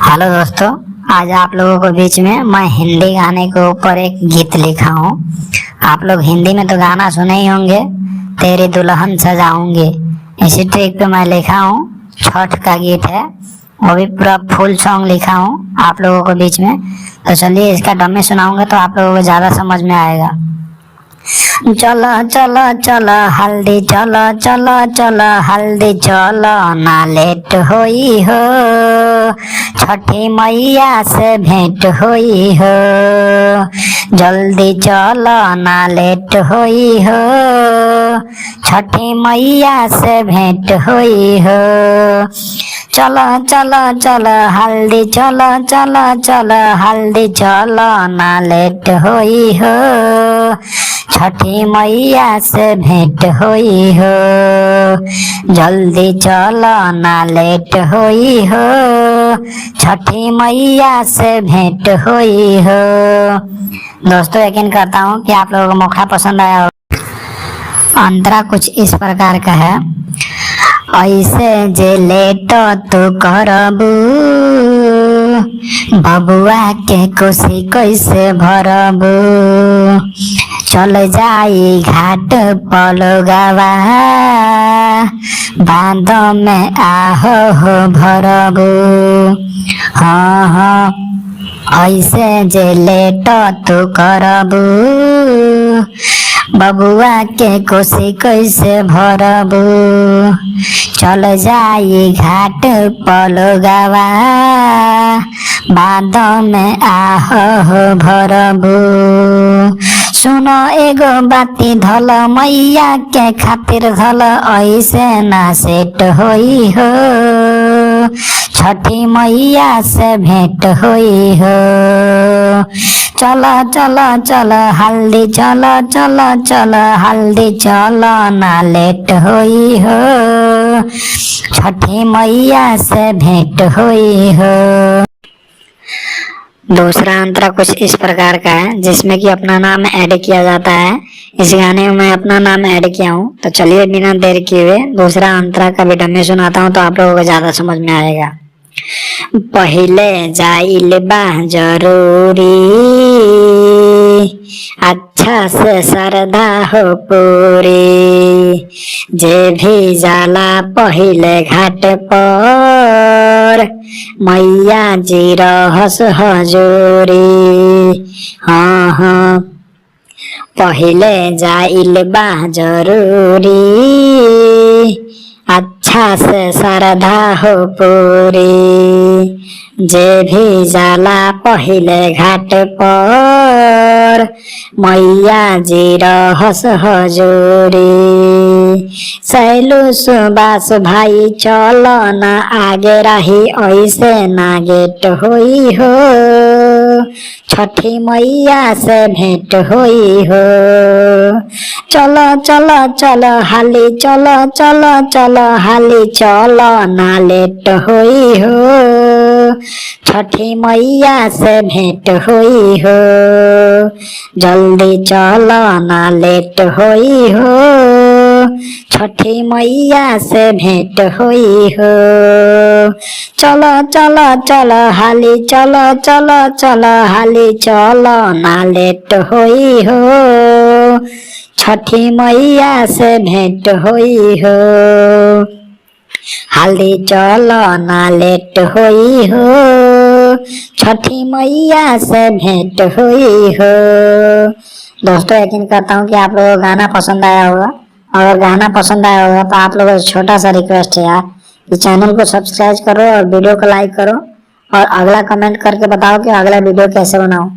Hello दोस्तों, आज आप लोगों के बीच में मैं हिंदी गाने के ऊपर एक गीत लिखा हूँ। आप लोग हिंदी में तो गाना सुने ही होंगे, तेरी दुल्हन सजाऊंगी। इसी ट्रिक पे मैं लिखा हूँ, छठ का गीत है, वो भी पूरा फुल सॉन्ग लिखा हूँ आप लोगों के बीच में। तो चलिए इसका डमी सुनाऊंगा तो आप लोगों को ज्यादा समझ में आएगा। चलो चलो चलो हल्दी, चलो चलो चलो हल्दी, चलो ना लेट होई हो, छठी मैया से भेंट होई हो। जल्दी चलो ना लेट होई हो, छठी मैया से भेंट होई हो। चलो चलो चलो हल्दी, चलो चलो चलो हल्दी, चलो ना लेट होई हो, छठी मैया से भेंट होई हो। जल्दी चलो ना लेट होई हो, छठी मैया से भेंट होई हो। दोस्तों, यकीन करता हूँ कि आप लोगों को मौका पसंद आया होगा। अंतरा कुछ इस प्रकार का है। ऐसे जे लेट तू करबू, बबुआ के कोसी कैसे भरबू। चल जाई घाट पलगवा, बांध में आहो हो भरबू। हाँ हाँ, ऐसे जे लेट तू करबू, बबुआ के कोसी कैसे भरबू। चल जाई घाट पलगवा, बांध में आहो भरबू। सुनो एगो बाती धल, मैया के खातिर धल, ऐसे ना सेट होई हो, छठी मैया से भेंट होई हो। चलो चलो चलो हल्दी, चलो चलो चलो हल्दी, चलो ना लेट होई हो, छठी मैया से भेंट होई हो। दूसरा अंतरा कुछ इस प्रकार का है, जिसमें कि अपना नाम ऐड किया जाता है। इस गाने में मैं अपना नाम ऐड किया हूँ। तो चलिए बिना देर किए हुए दूसरा अंतरा का भी डमी सुनाता हूँ, तो आप लोगों को ज्यादा समझ में आएगा। पहिले जाइल बा जरूरी, अच्छा से श्रद्धा हो पूरी। जे भी जाला पहिले घाट पर, मैया जी रहस हजूरी। हाँ हाँ, पहिले जाइल बा जरूरी, अच्छा से श्रद्धा हो पूरी। जे भी जाला पहिले घाट पर, मैया जी रहस हजूरी। सैलू सुबास भाई चलो ना आगे रही, ऐसे ना गेट होई हो, छठी मैया से भेंट होई हो। चलो चलो चलो हाली, चलो चलो चलो हाली, चलो ना लेट होई हो, छठी मैया से भेंट होई हो। जल्दी चलो ना लेट होई हो, छठी मैया से भेंट होई हो। चलो चलो चलो हाली, चलो चलो चलो हाली, चलो ना लेट होई हो, छठी मैया से भेंट होई हो। हाली चलो ना लेट होई हो, छठी मैया से भेंट हुई हो। दोस्तों, यकीन करता हूँ कि आप लोगों को गाना पसंद आया होगा। अगर गाना पसंद आया होगा तो आप लोगों से छोटा सा रिक्वेस्ट है यार, कि चैनल को सब्सक्राइब करो और वीडियो को लाइक करो, और अगला कमेंट करके बताओ कि अगला वीडियो कैसे बनाऊं।